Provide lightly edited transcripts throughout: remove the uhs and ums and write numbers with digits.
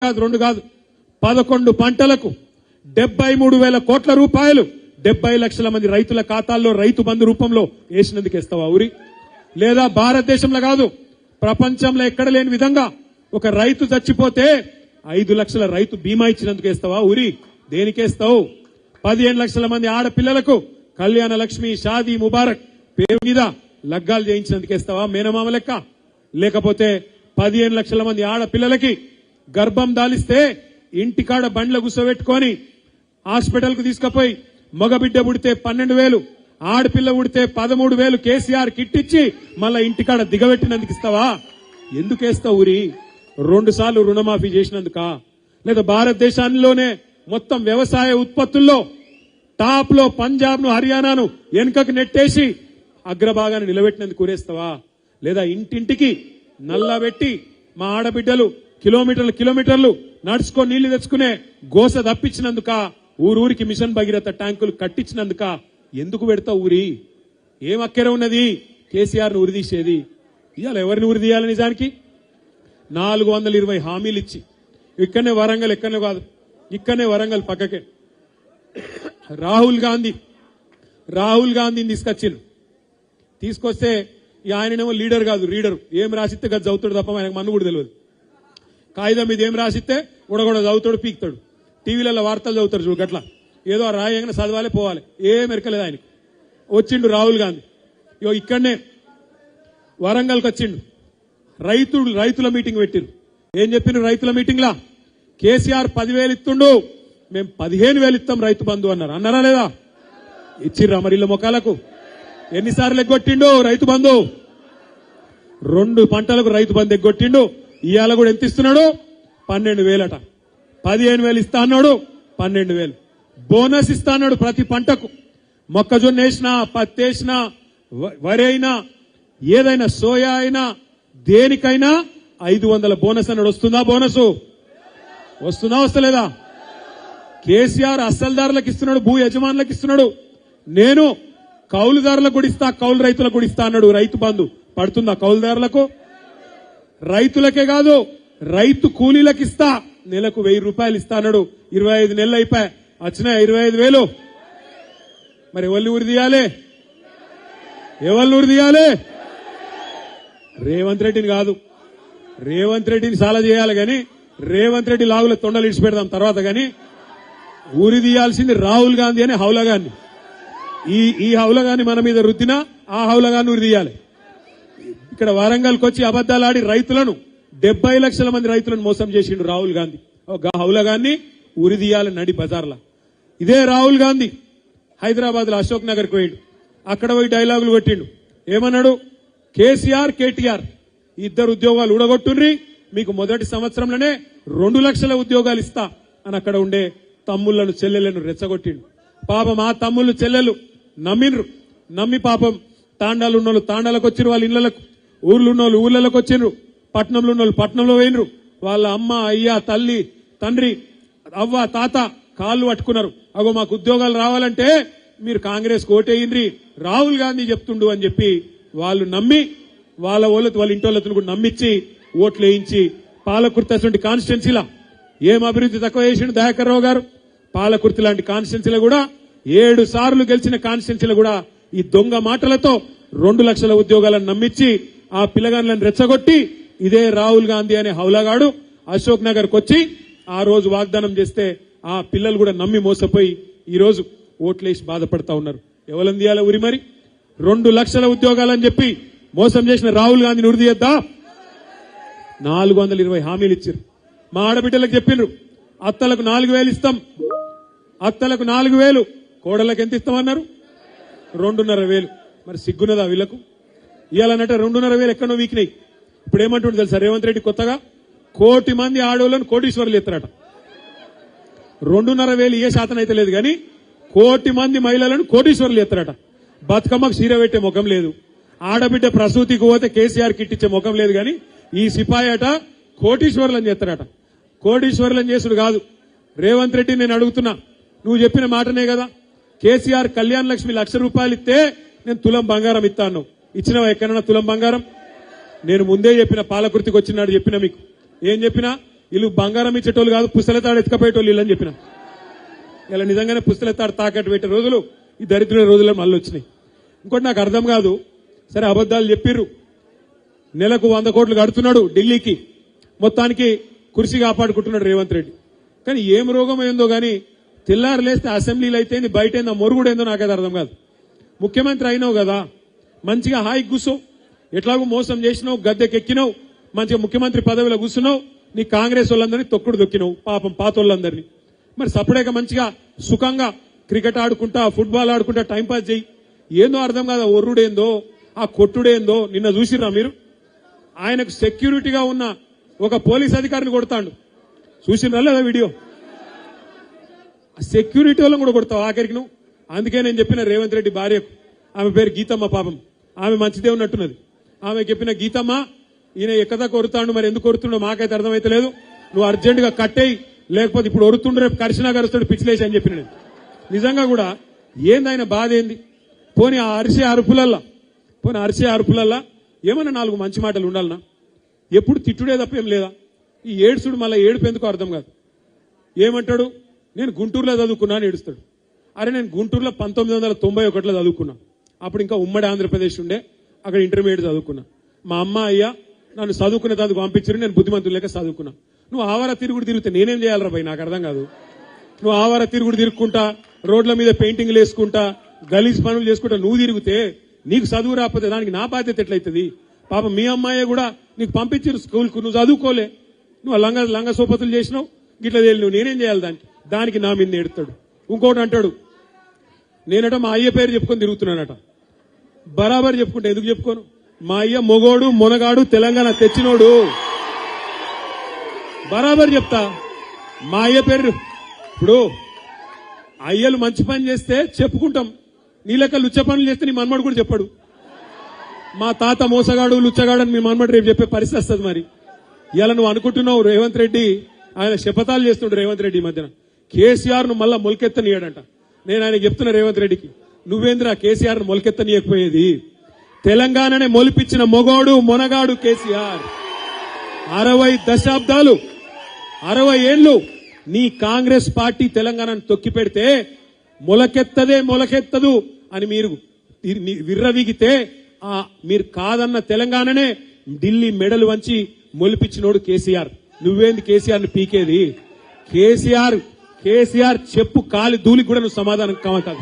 కాదు, 2 కాదు, 11 పంటలకు 73,000 కోట్ల రూపాయలు 70 లక్షల మంది రైతుల ఖాతాల్లో రైతు బంధు రూపంలో వేసినందుకు ఇస్తావా ఊరి? లేదా భారతదేశంలో కాదు, ప్రపంచంలో ఎక్కడ లేని విధంగా ఒక రైతు చచ్చిపోతే 5 లక్షల రైతు బీమా ఇచ్చినందుకు ఇస్తావా ఊరి? దేనికేస్తావు? 15 లక్షల మంది ఆడపిల్లలకు కళ్యాణ లక్ష్మి, షాదీ ముబారక్ పేరు మీద లగ్గాలు చేయించినందుకు ఇస్తావా మేనమామ లెక్క? లేకపోతే 15 లక్షల మంది ఆడపిల్లలకి గర్భం దాలిస్తే ఇంటికాడ బండ్ల గుసబెట్టుకొని హాస్పిటల్ కు తీసుకుపోయి మగబిడ్డ పుడితే 12,000, ఆడపిల్ల పుడితే 13,000 కేసీఆర్ కిట్ ఇచ్చి మళ్ళా ఇంటికాడ దిగబెట్టినందుకు ఇస్తావా? ఎందుకేస్తావు ఊరి? 2 సార్లు రుణమాఫీ చేసినందుక? లేదా భారతదేశంలోనే మొత్తం వ్యవసాయ ఉత్పత్తుల్లో టాప్ లో పంజాబ్ ను, హర్యానాను వెనుకకు నెట్టేసి అగ్రభాగాన్ని నిలబెట్టినందుకు ఊరేస్తావా? లేదా ఇంటింటికి నల్లబెట్టి మా ఆడబిడ్డలు కిలోమీటర్లు నడుచుకొని నీళ్లు తెచ్చుకునే గోస తప్పించినందుక? ఊరూరికి మిషన్ భగీరథ ట్యాంకులు కట్టించినందుక? ఎందుకు పెడతావు ఊరి? ఏం అక్కర ఉన్నది కేసీఆర్ ను ఉరిదీసేది? ఇవాళ ఎవరిని ఉరిదీయాలి? నిజానికి 420 హామీలు ఇచ్చి ఇక్కడనే వరంగల్, ఎక్కడనే కాదు, ఇక్కడనే వరంగల్ పక్కకే రాహుల్ గాంధీని తీసుకొస్తే ఆయననేమో లీడర్ కాదు, రీడర్. ఏం రాసిస్తే గది చదువుతాడు తప్ప ఆయనకు మన్ను కూడా తెలియదు. కాగితం మీద ఏం రాసిస్తే ఉడగొడ చదువుతాడు, పీకుతాడు. టీవీలలో వార్తలు చదువుతారు చూడు, గట్లా ఏదో రాయంగానే చదవాలి, పోవాలి. ఏం ఎరకలేదు ఆయనకు. వచ్చిండు రాహుల్ గాంధీ, ఇక్కడనే వరంగల్కి వచ్చిండు. రైతుల మీటింగ్ పెట్టిరు. ఏం చెప్పిండ్రు రైతుల మీటింగ్ లా? కేసీఆర్ 10,000 ఇస్తుండు, మేము 15,000 ఇస్తాం రైతు బంధు అన్నారు. అన్నారా లేదా? ఇచ్చిర్రా మరి ఇళ్ళ మొక్కలకు? ఎన్నిసార్లు ఎగ్గొట్టిండు రైతు బంధు? 2 పంటలకు రైతు బంధు ఎగ్గొట్టిండు. ఇవాళ కూడా ఎంత ఇస్తున్నాడు? 12,000 అట. 15,000 ఇస్తా అన్నాడు, 12,000 బోనస్ ఇస్తా అన్నాడు ప్రతి పంటకు. మొక్కజొన్న వేసినా, పత్తి వేసినా, వరి అయినా, ఏదైనా సోయా అయినా, దేనికైనా 500 బోనస్ అన్నాడు. వస్తుందా బోనస్? వస్తుందా వస్తలేదా? కేసీఆర్ అస్సల్దారులకు ఇస్తున్నాడు, భూ యజమానులకు ఇస్తున్నాడు. నేను కౌలుదారులకు కూడా ఇస్తా, కౌలు రైతులకు కూడా ఇస్తా అన్నాడు. రైతు బంధు పడుతుందా కౌలుదారులకు? రైతులకే కాదు, రైతు కూలీలకు ఇస్తా, నెలకు 1,000 రూపాయలు ఇస్తా అన్నాడు. 25 నెలలు అయిపోయా, వచ్చినాయి 25,000. మరి ఎవరిని ఉరిదీయాలి? రేవంత్ రెడ్డిని కాదు. రేవంత్ రెడ్డిని చాలా చేయాలి గాని, రేవంత్ రెడ్డి లాగుల తొండలు ఇడిచి పెడదాం తర్వాత. గాని ఊరి తీయాల్సింది రాహుల్ గాంధీ అనే హౌలగాన్ని. ఈ హౌలగాన్ని మన మీద రుద్దినా ఆ హౌలగాన్ని ఉరి తీయాలి. ఇక్కడ వరంగల్కి వచ్చి అబద్దాలాడి రైతులను 70 లక్షల మంది రైతులను మోసం చేసిండు రాహుల్ గాంధీ. హౌలగాన్ని ఉరి తీయాలి నడి బజార్లా. ఇదే రాహుల్ గాంధీ హైదరాబాద్ లో అశోక్ నగర్కి పోయిండు. అక్కడ పోయి డైలాగులు కొట్టిండు. ఏమన్నాడు? కేసీఆర్, కేటీఆర్ ఇద్దరు ఉద్యోగాలు ఊడగొట్టుండ్రి, మీకు మొదటి సంవత్సరంలోనే 2 లక్షల ఉద్యోగాలు ఇస్తా అని అక్కడ ఉండే తమ్ముళ్లను, చెల్లెళ్లను రెచ్చగొట్టిండు. పాపం ఆ తమ్ముళ్ళు, చెల్లెలు నమ్మిండ్రు. నమ్మి పాపం తాండాలు ఉన్నోళ్ళు తాండాలకు వచ్చిండ్రు, వాళ్ళ ఇళ్లకు. ఊర్లు ఉన్నోళ్ళు ఊర్లలోకి వచ్చిండ్రు, పట్నంలో ఉన్నోళ్ళు పట్నంలో పోయినరు. వాళ్ళ అమ్మ, అయ్య, తల్లి, తండ్రి, అవ్వ, తాత కాళ్ళు పట్టుకున్నారు. అగో మాకు ఉద్యోగాలు రావాలంటే మీరు కాంగ్రెస్ ఓటేయండ్రి, రాహుల్ గాంధీ చెప్తుండు అని చెప్పి వాళ్ళు నమ్మి వాళ్ళ ఇంటోళ్ళతో కూడా నమ్మించి ఓట్లు వేయించి పాలకుర్తి అటువంటి కాన్స్టిట్యున్సీలా ఏం అభివృద్ధి తక్కువ చేసిండు దయాకర్ రావు గారు? పాలకుర్తి లాంటి కాన్స్టిట్యున్సీలో కూడా 7 సార్లు గెలిచిన కాన్స్టిట్యున్సీలో కూడా ఈ దొంగ మాటలతో 2 లక్షల ఉద్యోగాలను నమ్మించి ఆ పిల్లగాళ్ళని రెచ్చగొట్టి ఇదే రాహుల్ గాంధీ అనే హౌలగాడు అశోక్ నగర్కి వచ్చి ఆ రోజు వాగ్దానం చేస్తే ఆ పిల్లలు కూడా నమ్మి మోసపోయి ఈ రోజు ఓట్లేసి బాధపడతా ఉన్నారు. ఎవరిని తీయాలి ఉరి? మరి 2 లక్షల ఉద్యోగాలని చెప్పి మోసం చేసిన రాహుల్ గాంధీని ఉరి తీయద్దా? 420 హామీలు ఇచ్చారు. మా ఆడబిడ్డలకు చెప్పిండ్రు, అత్తలకు 4,000 ఇస్తాం, అత్తలకు 4,000, కోడలకు ఎంత ఇస్తామన్నారు? 2,500. మరి సిగ్గున్నదా వీళ్లకు? ఇవ్వాలన్నట్టు 2,500 ఎక్కడో వీకినాయి. ఇప్పుడు ఏమంటుండే తెలుసా రేవంత్ రెడ్డి కొత్తగా? 1 కోటి మంది ఆడవాళ్ళను కోటీశ్వర్లు ఎత్తారట. 2,500 ఏ శాతం అయితే లేదు కానీ 1 కోటి మంది మహిళలను కోటీశ్వర్లు ఎత్తారట. బతుకమ్మకు చీర పెట్టే ముఖం లేదు, ఆడబిడ్డ ప్రసూతికి పోతే కేసీఆర్ కిట్ ఇచ్చే ముఖం లేదు. కానీ ఈ సిపాయి అట కోటీశ్వర్లను చేస్తారట. కోటీశ్వర్లను చేసుడు కాదు. రేవంత్ రెడ్డి నేను అడుగుతున్నా, నువ్వు చెప్పిన మాటనే కదా, కేసీఆర్ కళ్యాణ లక్ష్మి 1,00,000 రూపాయలు ఇస్తే నేను తులం బంగారం ఇస్తాను. ఇచ్చినవా ఎక్కడన్నా తులం బంగారం? నేను ముందే చెప్పిన, పాలకుర్తికి వచ్చినాడు చెప్పిన మీకు. ఏం చెప్పినా? వీళ్ళు బంగారం ఇచ్చేటోళ్ళు కాదు, పుస్తలతాడు ఎత్తుకపోయేటోళ్ళు వీళ్ళని చెప్పిన. ఇలా నిజంగానే పుస్తలతాడు తాకట్టు పెట్టే రోజులు ఈ దరిద్ర రోజుల్లో మళ్ళీ వచ్చినాయి. ఇంకోటి నాకు అర్థం కాదు, సరే అబద్దాలు చెప్పిర్రు, నెలకు 100 కోట్లు కడుతున్నాడు ఢిల్లీకి, మొత్తానికి కుర్చీ కాపాడుకుంటున్నాడు రేవంత్ రెడ్డి. కానీ ఏం రోగం ఏందో గానీ తెల్లారు లేస్తే అసెంబ్లీలో అయితే బయట ఏందో మొరుగుడు ఏందో నాకైతే అర్థం కాదు. ముఖ్యమంత్రి అయినావు కదా, మంచిగా హాయి కూర్చో, ఎట్లాగో మోసం చేసినావు, గద్దెకెక్కినావు, మంచిగా ముఖ్యమంత్రి పదవిలో కూర్చున్నావు, నీ కాంగ్రెస్ వాళ్ళందరినీ తొక్కుడు దొక్కినావు, పాపం పాతోళ్ళందరినీ. మరి సపరేట్గా మంచిగా సుఖంగా క్రికెట్ ఆడుకుంటా, ఫుట్బాల్ ఆడుకుంటా టైంపాస్ చేయి. ఏందో అర్థం కాదు, ఒర్రుడేందో ఆ కొట్టుడేందో. నిన్న చూసిర్రా మీరు? ఆయనకు సెక్యూరిటీగా ఉన్న ఒక పోలీస్ అధికారిని కొడతాడు, చూసిర్రా లేదా వీడియో? సెక్యూరిటీ వాళ్ళని కూడా కొడతావు ఆఖరికి నువ్వు. అందుకే నేను చెప్పిన రేవంత్ రెడ్డి భార్యకు, ఆమె పేరు గీతమ్మ, పాపం ఆమె మంచిదే ఉన్నట్టున్నది. ఆమె చెప్పిన, గీతమ్మ ఈయన ఎక్కదా కొరుతాడు, మరి ఎందుకు కొరుతుండో మాకైతే అర్థమైతే లేదు, నువ్వు అర్జెంటుగా కట్టేయి, లేకపోతే ఇప్పుడు ఒరుతుండ్రు రేపు కరిసినా కరుస్తాడు పిచ్చిలేసి అని చెప్పిన. నేను నిజంగా కూడా ఏంది ఆయన బాధ ఏంది? పోనీ ఆ అరిసే అరుపులల్లా ఏమన్నా 4 మంచి మాటలు ఉండాలనా? ఎప్పుడు తిట్టుడే తప్ప ఏం లేదా? ఈ ఏడుసుడు మళ్ళీ ఏడుపు ఎందుకో అర్థం కాదు. ఏమంటాడు, నేను గుంటూరులో చదువుకున్నా అని ఏడుస్తాడు. అరే నేను గుంటూరులో 1991లో చదువుకున్నా, అప్పుడు ఇంకా ఉమ్మడి ఆంధ్రప్రదేశ్ ఉండే, అక్కడ ఇంటర్మీడియట్ చదువుకున్నా. మా అమ్మ అయ్య నన్ను చదువుకునే దానికి పంపించారు, నేను బుద్ధిమంతులు లేక చదువుకున్నా. నువ్వు ఆవార తిరుగుడు తిరిగితే నేనేం చేయాలరా భయ్, నాకు అర్థం కాదు. నువ్వు ఆవార తిరుగుడు తిరుగుకుంటా, రోడ్ల మీద పెయింటింగ్లు వేసుకుంటా, గలీజ్ పనులు చేసుకుంటా నువ్వు తిరిగితే నీకు చదువు రాకపోతే దానికి నా బాధ్యత ఎట్లయితుంది? పాపం మీ అమ్మాయి కూడా నీకు పంపించారు స్కూల్కు, నువ్వు చదువుకోలే, నువ్వు లంగ సోపతులు చేసినావు, గిట్లా తేలి నువ్వు నేనేం చేయాలి దానికి నా మీద ఎడతాడు. ఇంకోటి అంటాడు, నేనట మా అయ్య పేరు చెప్పుకొని తిరుగుతున్నానట. బరాబర్ చెప్పుకుంటా, ఎందుకు చెప్పుకోను? మా అయ్య మొగోడు మొనగాడు తెలంగాణ తెచ్చినోడు, బరాబర్ చెప్తా. మా అయ్య పేరు, ఇప్పుడు అయ్యలు మంచి పని చేస్తే చెప్పుకుంటాం, నీ లెక్క లుచ్చ పనులు చేస్తే నీ మన్మడు కూడా చెప్పాడు, మా తాత మోసగాడు లుచ్చగాడు అని మీ మన్మడు రేపు చెప్పే పరిస్థితి వస్తుంది. మరి ఇలా నువ్వు అనుకుంటున్నావు రేవంత్ రెడ్డి, ఆయన శపథాలు చేస్తుండ్రు రేవంత్ రెడ్డి ఈ మధ్యన. కేసీఆర్ ను మళ్ళా మొలకెత్తనీయడంట. నేను ఆయన చెప్తున్నా రేవంత్ రెడ్డికి, నువ్వేంద్రా కేసీఆర్ ను మొలకెత్తనీయకపోయేది? తెలంగాణనే మొలిపించిన మొగోడు మొనగాడు కేసీఆర్. 60 దశాబ్దాలు 60 ఏళ్లు నీ కాంగ్రెస్ పార్టీ తెలంగాణను తొక్కి పెడితే మొలకెత్తదు అని మీరు విర్రవీగితే, మీరు కాదన్న తెలంగాణనే ఢిల్లీ మెడలు వంచి మొలిపించినోడు కేసీఆర్. నువ్వేంది కేసీఆర్ ని పీకేది? కేసీఆర్ చెప్పు కాలి ధూళికి కూడా నువ్వు సమాధానం కాదు.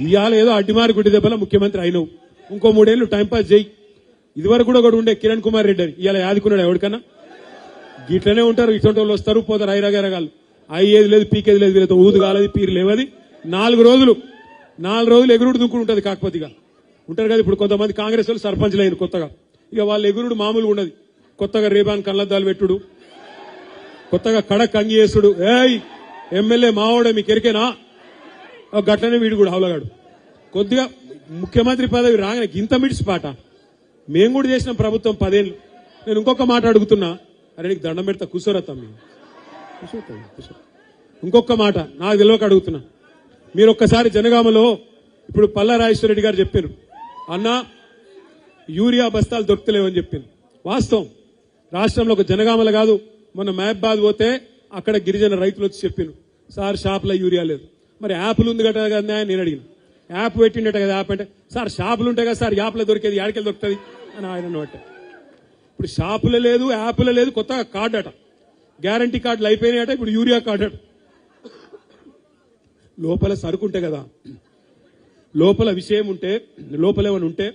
ఇవాళ ఏదో అడ్డిమారి గుడ్డి దెబ్బల ముఖ్యమంత్రి అయినవు, ఇంకో 3 ఏళ్లు టైంపాస్ చేయి. ఇదివరకు కూడా ఉండే కిరణ్ కుమార్ రెడ్డి అని ఇవాళ యాదుకున్నాడు ఎవరికన్నా? గిట్లనే ఉంటారు, ఇటువంటి వాళ్ళు వస్తారు పోతారు, ఐరగరగాలు, అయ్యేది లేదు పీకేది లేదు, వీళ్ళతో ఊదు కాలేదు పీరు లేవది. 4 రోజులు ఎగురుడు దుక్కుడు ఉంటుంది. కాకపోతే ఇక ఉంటారు కదా, ఇప్పుడు కొంతమంది కాంగ్రెస్ వాళ్ళు సర్పంచ్లు అయిన కొత్తగా, ఇక వాళ్ళ ఎగురుడు మామూలుగా ఉండదు. కొత్తగా రేబాన్ కళ్ళద్దాలు పెట్టుడు, కొత్తగా కడక్ అంగి చేసుడు, ఎమ్మెల్యే మావాడే మీకు ఎరికేనా, గట్లనే వీడు కూడా హౌలగాడు. కొద్దిగా ముఖ్యమంత్రి పదవి రాగానే గింత మిడిసి పాట. మేము కూడా చేసిన ప్రభుత్వం 10 ఏళ్ళు. నేను ఇంకొక మాట అడుగుతున్నా, అరే నీకు దండం పెడతా కూర్చోరా తమ్మి, కూర్చో. ఇంకొక మాట నాకు తెలియక అడుగుతున్నా, మీరు ఒక్కసారి జనగామలో ఇప్పుడు పల్లా రాజేశ్వర రెడ్డి గారు చెప్పారు, అన్నా యూరియా బస్తాలు దొరుకుతలేవని చెప్పారు. వాస్తవం, రాష్ట్రంలో ఒక జనగామల కాదు, మొన్న మహబాద్ పోతే అక్కడ గిరిజన రైతులు వచ్చి చెప్పారు, సార్ షాపులో యూరియా లేదు. మరి యాప్లు ఉంది కదా కదా నేను అడిగిన, యాప్ పెట్టిండట కదా, యాప్ అంటే సార్ షాపులు ఉంటాయి కదా సార్, యాప్లో దొరికేది యాడికెళ్ళి దొరుకుతుంది అని ఆయన అన్నమాట. ఇప్పుడు షాపులో లేదు, యాప్లో లేదు, కొత్తగా కార్డు అట, గ్యారంటీ కార్డులు అయిపోయినాయట, ఇప్పుడు యూరియా కార్డు అట. లోపల సరుకు ఉంటే కదా, లోపల విషయం ఉంటే, లోపల ఏమైనా ఉంటే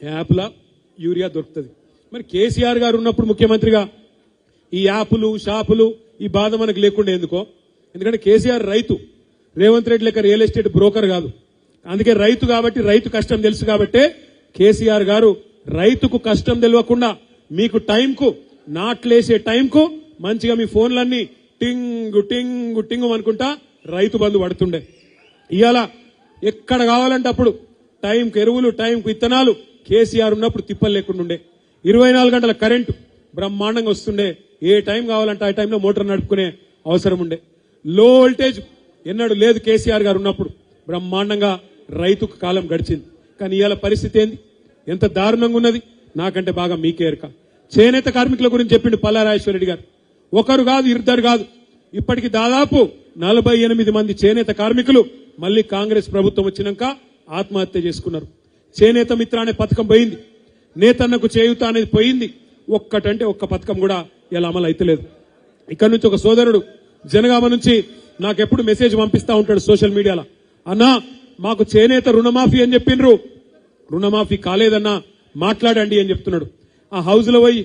యాప్లా యూరియా దొరుకుతుంది. మరి కేసీఆర్ గారు ఉన్నప్పుడు ముఖ్యమంత్రిగా ఈ యాపులు షాపులు ఈ బాధ మనకు లేకుండా ఎందుకో? ఎందుకంటే కేసీఆర్ రైతు, రేవంత్ రెడ్డి లెక్క రియల్ ఎస్టేట్ బ్రోకర్ కాదు. అందుకే రైతు కాబట్టి, రైతు కష్టం తెలుసు కాబట్టే కేసీఆర్ గారు రైతుకు కష్టం తెలియకుండా మీకు టైంకు నాట్లేసే టైంకు మంచిగా మీ ఫోన్లన్నీ టింగు టింగు టింగు అనుకుంటా రైతు బంధు పడుతుండే. ఇవాళ ఎక్కడ కావాలంటే అప్పుడు టైంకు ఎరువులు, టైంకు విత్తనాలు కేసీఆర్ ఉన్నప్పుడు తిప్పలు లేకుండా ఉండే. 24 గంటల కరెంటు బ్రహ్మాండంగా వస్తుండే. ఏ టైం కావాలంటే ఆ టైంలో మోటార్ నడుపుకునే అవసరం ఉండే. లో వోల్టేజ్ ఎన్నడూ లేదు కేసీఆర్ గారు ఉన్నప్పుడు. బ్రహ్మాండంగా రైతుకు కాలం గడిచింది. కానీ ఇవాళ పరిస్థితి ఏంది? ఎంత దారుణంగా ఉన్నది? నాకంటే బాగా మీకే ఎరక. చేనేత కార్మికుల గురించి చెప్పిండు పల్లారాజేశ్వరరెడ్డి గారు. ఒకరు కాదు, ఇద్దరు కాదు, ఇప్పటికి దాదాపు 48 మంది చేనేత కార్మికులు మళ్లీ కాంగ్రెస్ ప్రభుత్వం వచ్చినాక ఆత్మహత్య చేసుకున్నారు. చేనేత మిత్ర అనే పథకం పోయింది, నేతన్నకు చేయూత అనేది పోయింది. ఒక్కటంటే ఒక్క పథకం కూడా ఇలా అమలు అయితలేదు. ఇక్కడ నుంచి ఒక సోదరుడు జనగామ నుంచి నాకెప్పుడు మెసేజ్ పంపిస్తా ఉంటాడు సోషల్ మీడియాలో, అన్నా మాకు చేనేత రుణమాఫీ అని చెప్పిండ్రు, రుణమాఫీ కాలేదన్నా మాట్లాడండి అని చెప్తున్నాడు. ఆ హౌస్ లో పోయి